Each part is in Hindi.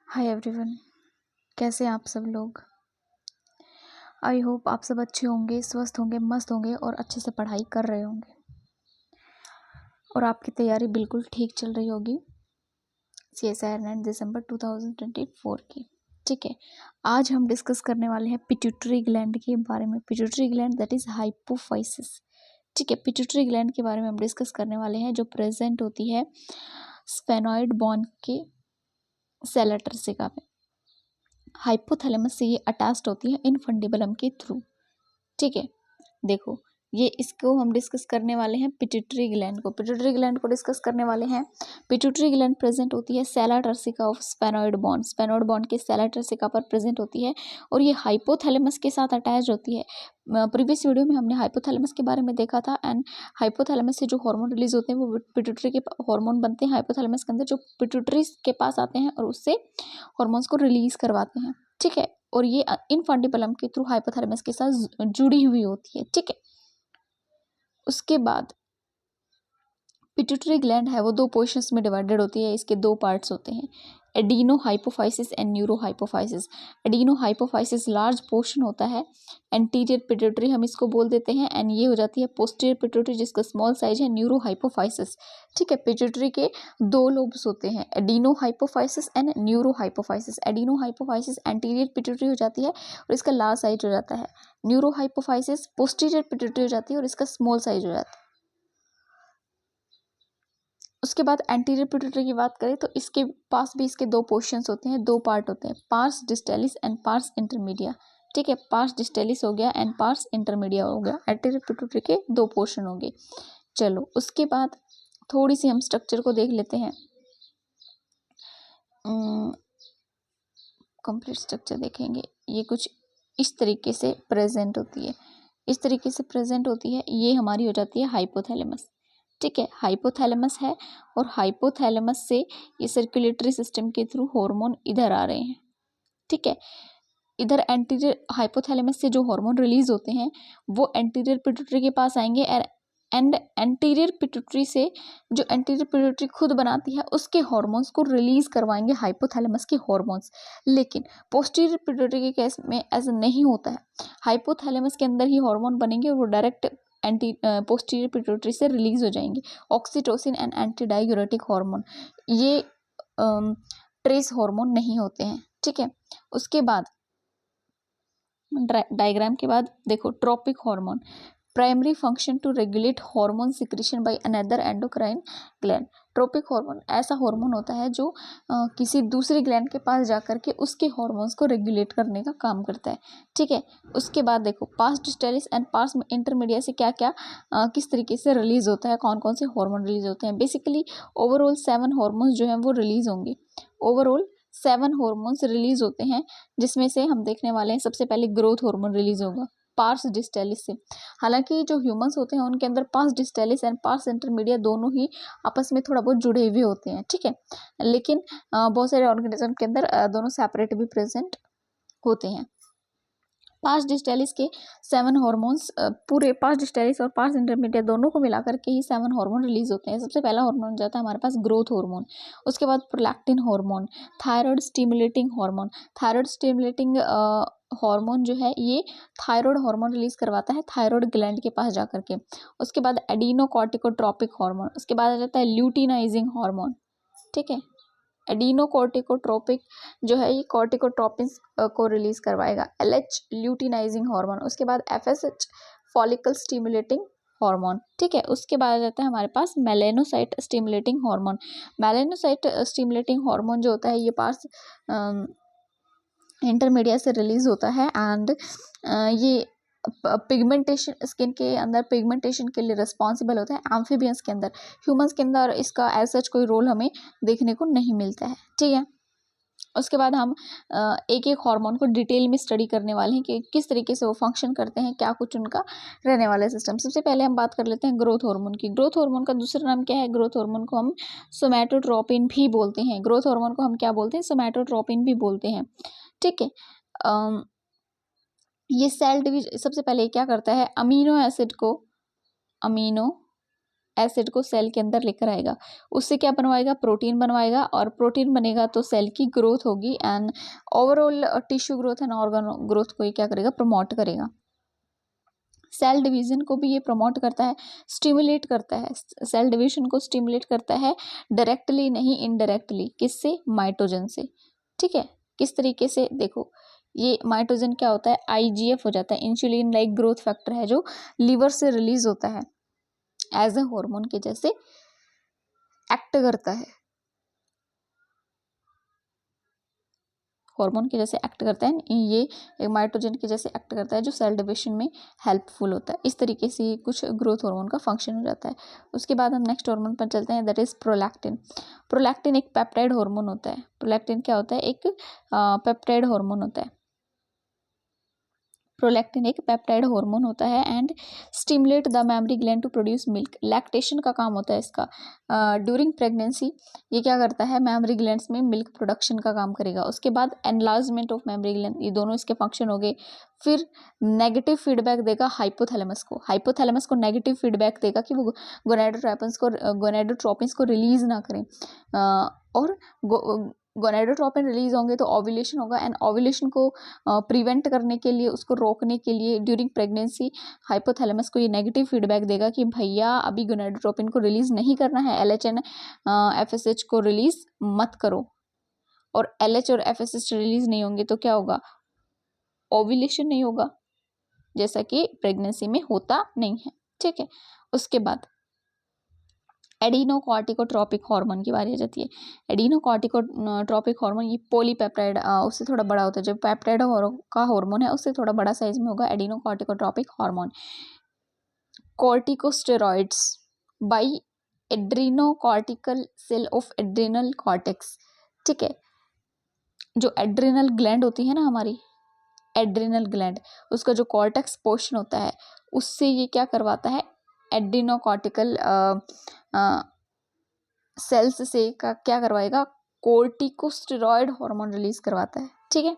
हाय एवरीवन, कैसे हैं आप सब लोग। आई होप आप सब अच्छे होंगे, स्वस्थ होंगे, मस्त होंगे और अच्छे से पढ़ाई कर रहे होंगे और आपकी तैयारी बिल्कुल ठीक चल रही होगी CSIR 9 दिसंबर 2024 की। ठीक है, आज हम डिस्कस करने वाले हैं पिट्यूटरी ग्लैंड के बारे में। Pituitary gland that is hypophysis. ठीक है, पिट्यूटरी ग्लैंड के बारे में हम डिस्कस करने वाले हैं जो प्रेजेंट होती है स्फेनॉइड बोन के सेला टर्सिका में। हाइपोथैलेमस से ये अटैच्ड होती है इनफंडिबुलम के थ्रू। ठीक है, देखो ये इसको हम डिस्कस करने वाले हैं पिट्यूटरी ग्लैंड को। पिट्यूटरी ग्लैंड को डिस्कस करने वाले हैं। पिट्यूटरी ग्लैंड प्रेजेंट होती है sella turcica of sphenoid bone. Sphenoid bone के सेला टर्सिका पर प्रेजेंट होती है और ये हाइपोथैलेमस के साथ अटैच होती है। प्रीवियस वीडियो में हमने हाइपोथैलेमस के बारे में देखा था एंड हाइपोथैलेमस से जो हार्मोन रिलीज होते हैं वो पिट्यूटरी के हार्मोन बनते हैं हाइपोथैलेमस के अंदर, जो पिट्यूटरी के पास आते हैं और उससे हार्मोन्स को रिलीज करवाते हैं। ठीक है, और ये इनफंडिबुलम के थ्रू हाइपोथैलेमस के साथ जुड़ी हुई होती है। ठीक है, उसके बाद पिट्यूटरी ग्लैंड है वो दो पोर्शंस में डिवाइडेड होती है। इसके दो पार्ट्स होते हैं, adeno hypophysis and neuro hypophysis. Adeno hypophysis large portion होता है, एंटीरियर पिट्यूटरी हम इसको बोल देते हैं, एंड ये हो जाती है पोस्टीरियर पिट्यूटरी जिसका स्मॉल साइज है न्यूरो हाइपोफाइसिस। ठीक है, पिट्यूटरी के दो लोब्स होते हैं, adeno hypophysis and neuro hypophysis. Adeno hypophysis anterior pituitary हो जाती है और इसका लार्ज साइज हो जाता है। न्यूरो हाइपोफाइसिस पोस्टीरियर पिट्यूटरी हो जाती है और इसका स्मॉल साइज हो जाता है। उसके बाद एंटीरियर पिट्यूटरी की बात करें तो इसके पास भी इसके दो पोर्शंस होते हैं, दो पार्ट होते हैं, pars distalis and pars intermedia. ठीक है, पार्स डिस्टेलिस हो गया एंड पार्स इंटरमीडिया हो गया। एंटीरियर पिट्यूटरी के दो पोर्शन होंगे। चलो उसके बाद थोड़ी सी हम स्ट्रक्चर को देख लेते हैं। कंप्लीट स्ट्रक्चर देखेंगे, ये कुछ इस तरीके से प्रेजेंट होती है। इस तरीके से प्रेजेंट होती है, ये हमारी हो जाती है हाइपोथैलेमस। ठीक है, हाइपोथैलेमस है और हाइपोथैलेमस से ये सर्कुलेटरी सिस्टम के थ्रू हार्मोन इधर आ रहे हैं। ठीक है, इधर एंटीरियर हाइपोथैलेमस से जो हार्मोन रिलीज होते हैं वो एंटीरियर पिट्यूटरी के पास आएंगे एंड एंटीरियर पिट्यूटरी से जो एंटीरियर पिट्यूटरी खुद बनाती है उसके हार्मोन्स को रिलीज करवाएंगे हाइपोथैलेमस के हार्मोन्स। लेकिन पोस्टीरियर पिट्यूटरी के केस में ऐसा नहीं होता है, हाइपोथैलेमस के अंदर ही हार्मोन बनेंगे और वो डायरेक्ट पोस्टीरियर पिट्यूटरी से रिलीज हो जाएंगे। Oxytocin and anti diuretic hormone, ये ट्रेस हार्मोन नहीं होते हैं। ठीक है, उसके बाद डायग्राम के बाद देखो, tropic hormone primary function to regulate hormone secretion by another endocrine gland. Tropic hormone ऐसा हार्मोन होता है जो किसी दूसरी ग्लैंड के पास जाकर के उसके हार्मोन्स को रेगुलेट करने का काम करता है। ठीक है, उसके बाद देखो पास डिस्टेलिस एंड पास इंटरमीडिया से क्या क्या किस तरीके से रिलीज होता है, कौन कौन से हार्मोन रिलीज होते हैं। बेसिकली ओवरऑल 7 हार्मोन्स जो हैं वो रिलीज होंगे। ओवरऑल 7 हार्मोन्स रिलीज होते हैं, जिसमें से हम देखने वाले हैं सबसे पहले ग्रोथ हार्मोन रिलीज होगा पार्स डिस्टेलिस से। हालांकि जो ह्यूमंस होते हैं उनके अंदर pars distalis and pars intermedia दोनों ही आपस में थोड़ा बहुत जुड़े हुए होते हैं। ठीक है, लेकिन बहुत सारे ऑर्गेनिज्म के अंदर दोनों सेपरेट भी प्रेजेंट होते हैं। पार्स डिस्टेलिस के 7 हार्मोन्स, पूरे पार्स डिस्टेलिस और पार्स इंटरमीडिएट दोनों को मिलाकर के ही 7 हार्मोन रिलीज होते हैं। सबसे पहला हार्मोन जाता है हमारे पास ग्रोथ हार्मोन, उसके बाद prolactin hormone, thyroid stimulating hormone. Thyroid stimulating hormone जो है ये थायराइड हार्मोन रिलीज करवाता है थायराइड ग्लैंड के पास जाकर के। उसके बाद एडिनोकॉर्टिकोट्रोपिक हार्मोन, उसके बाद आ जाता है ल्यूटिनाइजिंग हार्मोन। ठीक है, एडिनोकॉर्टिकोट्रोपिक जो है ये कॉर्टिकोट्रोपिन्स को रिलीज करवाएगा, LH ल्यूटिनाइजिंग हार्मोन। उसके बाद FSH फॉलिकल स्टिमुलेटिंग हार्मोन। ठीक है, उसके बाद आ जाता है हमारे पास melanocyte stimulating hormone. Melanocyte stimulating hormone जो होता है ये पास इंटरमीडिया से रिलीज होता है एंड ये पिगमेंटेशन, स्किन के अंदर पिगमेंटेशन के लिए रिस्पॉन्सिबल होता है। एम्फीबियंस के अंदर, ह्यूमंस के अंदर इसका एज सच कोई रोल हमें देखने को नहीं मिलता है। ठीक है, उसके बाद हम एक एक हार्मोन को डिटेल में स्टडी करने वाले हैं कि किस तरीके से वो फंक्शन करते हैं, क्या कुछ उनका रहने वाला सिस्टम। सबसे पहले हम बात कर लेते हैं ग्रोथ हार्मोन की। ग्रोथ हार्मोन का दूसरा नाम क्या है? ग्रोथ हार्मोन को हम सोमैटोट्रोपिन भी बोलते हैं। ग्रोथ हार्मोन को हम क्या बोलते हैं? सोमैटोट्रोपिन भी बोलते हैं। ठीक है, ये सेल डिवीजन सबसे पहले क्या करता है, अमीनो एसिड को सेल के अंदर लेकर आएगा, उससे क्या बनवाएगा, प्रोटीन बनवाएगा, और प्रोटीन बनेगा तो सेल की ग्रोथ होगी and overall tissue growth and organ growth को ये क्या करेगा, प्रमोट करेगा। सेल डिवीजन को भी ये प्रमोट करता है, स्टिमुलेट करता है, सेल डिवीजन को स्टिमुलेट करता है डायरेक्टली नहीं इनडायरेक्टली, किससे, माइटोजन से। ठीक है, किस तरीके से, देखो ये माइटोजन क्या होता है, आईजीएफ हो जाता है, इंसुलिन लाइक ग्रोथ फैक्टर है जो लीवर से रिलीज होता है, एज ए हार्मोन के जैसे एक्ट करता है, हार्मोन के जैसे एक्ट करता है, ये एक माइटोजन के जैसे एक्ट करता है जो सेल डिविजन में हेल्पफुल होता है। इस तरीके से ये कुछ ग्रोथ हार्मोन का फंक्शन हो जाता है। उसके बाद हम नेक्स्ट हार्मोन पर चलते हैं, दैट इज प्रोलैक्टिन। प्रोलैक्टिन एक पेप्टाइड हार्मोन होता है। प्रोलैक्टिन क्या होता है, एक पेप्टाइड हार्मोन होता है। प्रोलैक्टिन एक पेप्टाइड हार्मोन होता है and stimulate the mammary gland to produce milk. Lactation का काम होता है इसका। ड्यूरिंग प्रेगनेंसी ये क्या करता है, मेमरी ग्लैंड्स में मिल्क प्रोडक्शन का काम करेगा। उसके बाद एनलार्जमेंट ऑफ मेमरी ग्लैंड, ये दोनों इसके फंक्शन हो गए। फिर नेगेटिव फीडबैक देगा हाइपोथैलेमस को। हाइपोथैलेमस को नेगेटिव फीडबैक देगा कि वो गोनेडोट्रोपिन्स को रिलीज ना करें, और गोनेडोट्रोपिन रिलीज होंगे तो ओव्यूलेशन होगा एंड ओव्यूलेशन को प्रिवेंट करने के लिए, उसको रोकने के लिए ड्यूरिंग प्रेगनेंसी हाइपोथैलेमस को ये नेगेटिव फीडबैक देगा कि भैया अभी गोनेडोट्रोपिन को रिलीज नहीं करना है, एलएच एंड एफएसएच को रिलीज मत करो। और एलएच और एफएसएच रिलीज नहीं होंगे तो क्या होगा, ओव्यूलेशन नहीं होगा, जैसा कि प्रेगनेंसी में होता नहीं है। ठीक है, उसके बाद एडिनोकॉर्टिकोट्रोपिक हार्मोन की बारी आ जाती है। एडिनोकॉर्टिकोट्रोपिक हार्मोन ये पॉलीपेप्टाइड, उससे थोड़ा बड़ा होता है, जो पेप्टाइड का हार्मोन है उससे थोड़ा बड़ा साइज में होगा adrenocorticotropic hormone. Corticosteroids by adrenocortical cell of adrenal cortex. ठीक है, जो एड्रिनल ग्लैंड होती है ना हमारी, एड्रिनल ग्लैंड, उसका जो कॉर्टेक्स पोर्शन होता है उससे ये क्या करवाता है, एड्रीनोकॉर्टिकल सेल्स से का क्या करवाएगा, कोर्टिकोस्टेरॉइड हार्मोन रिलीज करवाता है। ठीक है,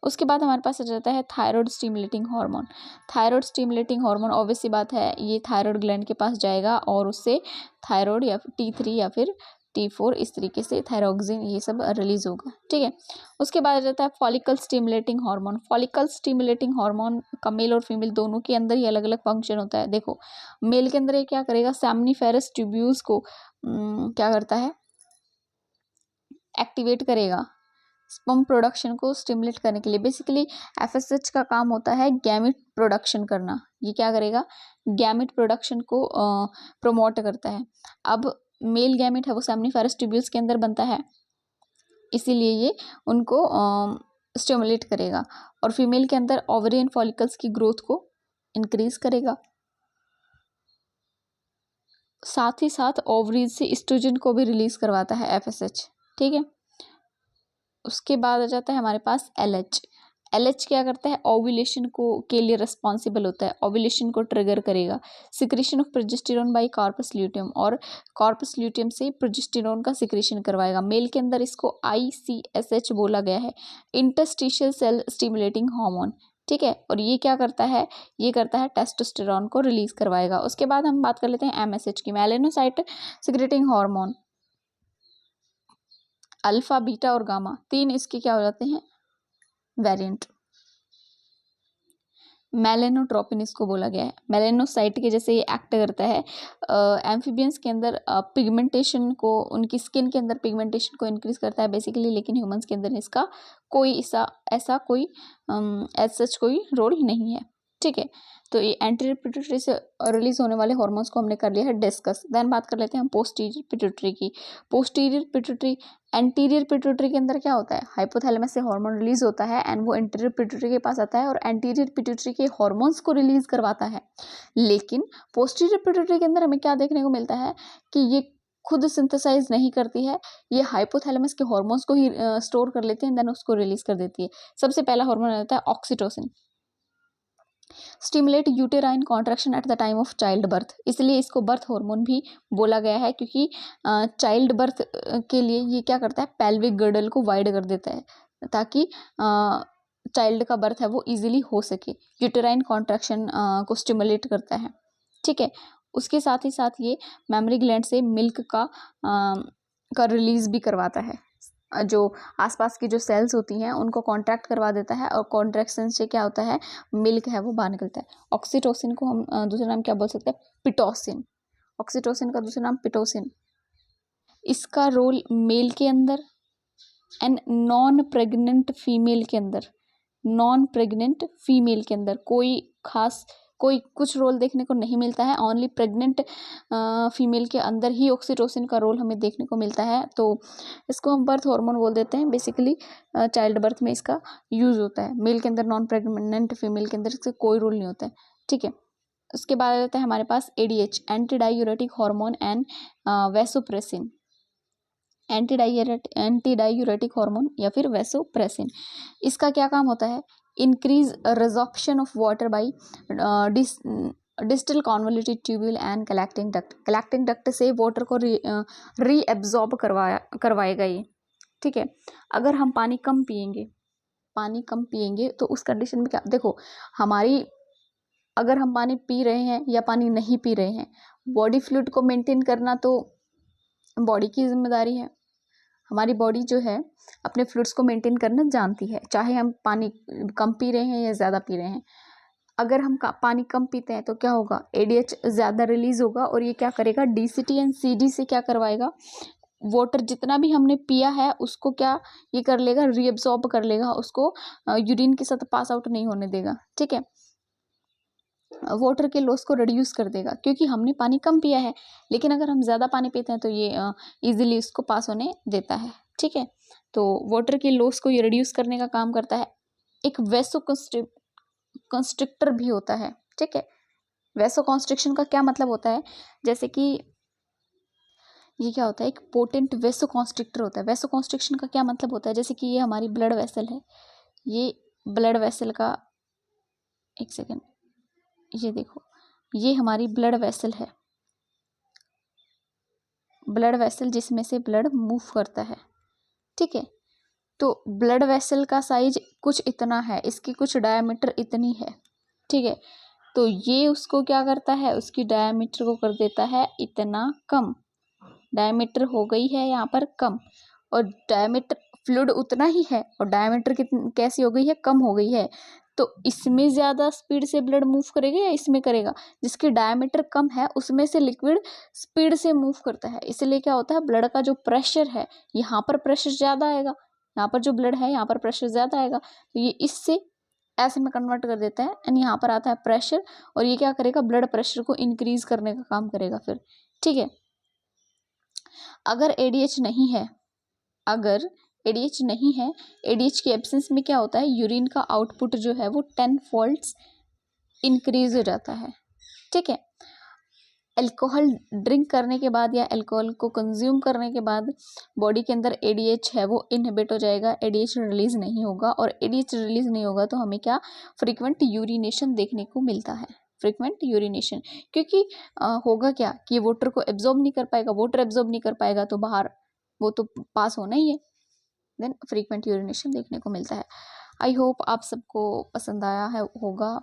उसके बाद हमारे पास आ जाता है thyroid stimulating hormone. Thyroid stimulating hormone obvious सी बात है, ये थायराइड ग्लैंड के पास जाएगा और उससे थायराइड या T3 या फिर T4 इस तरीके से थायरोक्सिन ये सब रिलीज होगा। ठीक है, उसके बाद आ जाता है follicle stimulating hormone. Follicle stimulating hormone का मेल और फीमेल दोनों के अंदर ही अलग अलग फंक्शन होता है। देखो मेल के अंदर ये क्या करेगा, सेमनीफेरस ट्यूब्यूल्स को क्या करता है, एक्टिवेट करेगा स्पर्म प्रोडक्शन को स्टिमुलेट करने के लिए। बेसिकली एफएसएच का काम होता है गैमेट प्रोडक्शन करना। ये क्या करेगा, गैमेट प्रोडक्शन को प्रमोट करता है। अब मेल गैमेट है वो सेमनीफेरस ट्यूब्यूल्स के अंदर बनता है, इसीलिए ये उनको स्टिमुलेट करेगा, और फीमेल के अंदर ओवरियन फॉलिकल्स की ग्रोथ को इंक्रीज करेगा। साथ ही साथ ओवरीज से एस्ट्रोजन को भी रिलीज करवाता है एफएसएच। ठीक है, उसके बाद आ जाता है हमारे पास एलएच। एलएच क्या करता है, ओव्यूलेशन को के लिए रिस्पॉन्सिबल होता है, ओव्यूलेशन को ट्रिगर करेगा। Secretion of progesterone by corpus luteum, और कॉर्पस ल्यूटियम से प्रोजेस्टेरोन का सिक्रेशन करवाएगा। मेल के अंदर इसको ICSH बोला गया है, इंटरस्टिशियल सेल स्टिमुलेटिंग हार्मोन। ठीक है, और ये क्या करता है, ये करता है टेस्टोस्टेरोन को रिलीज करवाएगा। उसके बाद हम बात कर लेते हैं MSH की, melanocyte secreting hormone. Alpha, beta और गामा तीन इसके क्या हो जाते हैं, वेरिएंट। मेलेनोट्रोपिन इसको बोला गया है, मेलेनोसाइट के जैसे ये एक्ट करता है। एम्फीबियंस के अंदर पिगमेंटेशन को, उनकी स्किन के अंदर पिगमेंटेशन को इंक्रीज करता है बेसिकली, लेकिन ह्यूमंस के अंदर इसका कोई ऐसा कोई सच कोई रोल नहीं है। ठीक है, तो ये एंटीरियर पिट्यूटरी से रिलीज होने वाले हार्मोन्स को हमने कर लिया है डिस्कस। देन बात कर लेते हैं हम पोस्टीरियर पिट्यूटरी की। पोस्टीरियर पिट्यूटरी, एंटीरियर पिट्यूटरी के अंदर क्या होता है, हाइपोथैलेमस से हार्मोन रिलीज होता है एंड वो एंटीरियर पिट्यूटरी के पास आता है और एंटीरियर पिट्यूटरी के हार्मोन्स को रिलीज करवाता है। लेकिन पोस्टीरियर पिट्यूटरी के अंदर हमें क्या देखने को मिलता है कि ये खुद सिंथेसाइज नहीं करती है, ये हाइपोथैलेमस के हार्मोन्स को ही स्टोर कर लेते हैं, देन उसको रिलीज कर देती है। सबसे पहला हार्मोन आता है oxytocin, stimulate uterine contraction at the time of child birth, इसलिए इसको बर्थ हार्मोन भी बोला गया है, क्योंकि चाइल्ड बर्थ के लिए ये क्या करता है, पेल्विक गर्डल को वाइड कर देता है ताकि चाइल्ड का बर्थ है वो इजीली हो सके, यूटेराइन कॉन्ट्रैक्शन को स्टिमुलेट करता है। ठीक है, उसके साथ ही साथ ये मेमोरी ग्लैंड से मिल्क का रिलीज भी करवाता है। जो आसपास की जो सेल्स होती हैं उनको कॉन्ट्रैक्ट करवा देता है, और कॉन्ट्रैक्शन से क्या होता है, मिल्क है वो बाहर निकलता है। ऑक्सीटोसिन को हम दूसरा नाम क्या बोल सकते हैं, पिटोसिन। ऑक्सीटोसिन का दूसरा नाम पिटोसिन। इसका रोल मेल के अंदर एंड नॉन प्रेग्नेंट फीमेल के अंदर, नॉन प्रेग्नेंट फीमेल के अंदर कोई कुछ रोल देखने को नहीं मिलता है। ओनली प्रेग्नेंट फीमेल के अंदर ही ऑक्सीटोसिन का रोल हमें देखने को मिलता है। तो इसको हम बर्थ हार्मोन बोल देते हैं। बेसिकली चाइल्ड बर्थ में इसका यूज होता है। मेल के अंदर, नॉन प्रेग्नेंट फीमेल के अंदर इसका कोई रोल नहीं होता है। ठीक है, उसके बाद आता है हमारे पास ADH, anti diuretic hormone and vasopressin. Anti diuretic hormone या फिर वैसोप्रेसिन, इसका क्या काम होता है, increase resorption of water bye distal convoluted tubule and collecting duct. Collecting duct से वाटर को रीएब्जॉर्ब करवाएगा ये। ठीक है, अगर हम पानी कम पिएंगे तो उस कंडीशन में क्या, देखो अगर हम पानी पी रहे हैं या पानी नहीं पी रहे हैं, बॉडी फ्लूइड को मेंटेन करना तो बॉडी की जिम्मेदारी है। हमारी बॉडी जो है अपने फ्लूइड्स को मेंटेन करना जानती है, चाहे हम पानी कम पी रहे हैं या ज़्यादा पी रहे हैं। अगर हम पानी कम पीते हैं तो क्या होगा, ADH ज़्यादा रिलीज होगा, और ये क्या करेगा, DCT एंड CD से क्या करवाएगा, वाटर जितना भी हमने पिया है उसको क्या ये कर लेगा, रीअब्सॉर्ब कर लेगा, उसको यूरिन के साथ पास आउट नहीं होने देगा। ठीक है, वाटर के लॉस को रिड्यूस कर देगा, क्योंकि हमने पानी कम पिया है। लेकिन अगर हम ज़्यादा पानी पीते हैं तो ये इजीली उसको पास होने देता है। ठीक है, तो वाटर के लॉस को ये रिड्यूस करने का काम करता है। एक वैसो कंस्ट्रिक्टर भी होता है। ठीक है, वैसो कॉन्स्ट्रिक्शन का क्या मतलब होता है, जैसे कि ये क्या होता है, एक पोटेंट वैसो कॉन्स्ट्रिक्टर होता है। वैसो कॉन्स्ट्रिक्शन का क्या मतलब होता है, जैसे कि ये हमारी ब्लड वेसल है, ये ब्लड वेसल का, एक सेकेंड, ये देखो, ये हमारी ब्लड वेसल है, ब्लड वेसल जिसमें से ब्लड मूव करता है। ठीक है, तो ब्लड वेसल का साइज कुछ इतना है, इसकी कुछ डायमीटर इतनी है। ठीक है, तो ये उसको क्या करता है, उसकी डायमीटर को कर देता है इतना कम। डायमीटर हो गई है यहाँ पर कम, और डायमीटर फ्लूइड उतना ही है, और डायमीटर कैसी हो गई है, कम हो गई है। तो इसमें ज़्यादा स्पीड से ब्लड मूव करेगा या इसमें करेगा, जिसकी डायमीटर कम है उसमें से लिक्विड स्पीड से मूव करता है। इसलिए क्या होता है, ब्लड का जो प्रेशर है, यहाँ पर प्रेशर ज़्यादा आएगा, यहाँ पर जो ब्लड है यहाँ पर प्रेशर ज़्यादा आएगा, तो ये इससे ऐसे में कन्वर्ट कर देता है, एंड यहाँ पर आता है प्रेशर, और ये क्या करेगा, ब्लड प्रेशर को इंक्रीज करने का काम करेगा फिर। ठीक है, अगर ADH नहीं है, ADH के एब्सेंस में क्या होता है, यूरिन का आउटपुट जो है वो 10 फोल्ड्स इंक्रीज हो जाता है। ठीक है, अल्कोहल ड्रिंक करने के बाद या अल्कोहल को कंज्यूम करने के बाद बॉडी के अंदर ADH है वो इनहिबिट हो जाएगा, ADH रिलीज नहीं होगा, और ADH रिलीज नहीं होगा तो हमें क्या, फ्रीक्वेंट यूरिनेशन देखने को मिलता है। फ्रीक्वेंट यूरिनेशन, क्योंकि होगा क्या कि वाटर को एब्जॉर्ब नहीं कर पाएगा, वाटर एब्जॉर्ब नहीं कर पाएगा तो बाहर वो तो पास होना ही है, देन फ्रीक्वेंट यूरिनेशन देखने को मिलता है। आई होप आप सबको पसंद आया है होगा,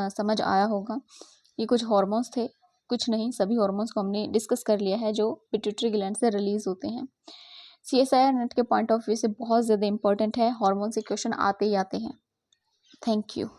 समझ आया होगा। ये कुछ हॉर्मोन्स थे, कुछ नहीं, सभी हॉर्मोन्स को हमने डिस्कस कर लिया है जो पिट्यूटरी ग्लैंड से रिलीज होते हैं। CSIR नेट के पॉइंट ऑफ व्यू से बहुत ज़्यादा इंपॉर्टेंट है, हॉर्मोन से क्वेश्चन आते ही आते हैं। Thank you.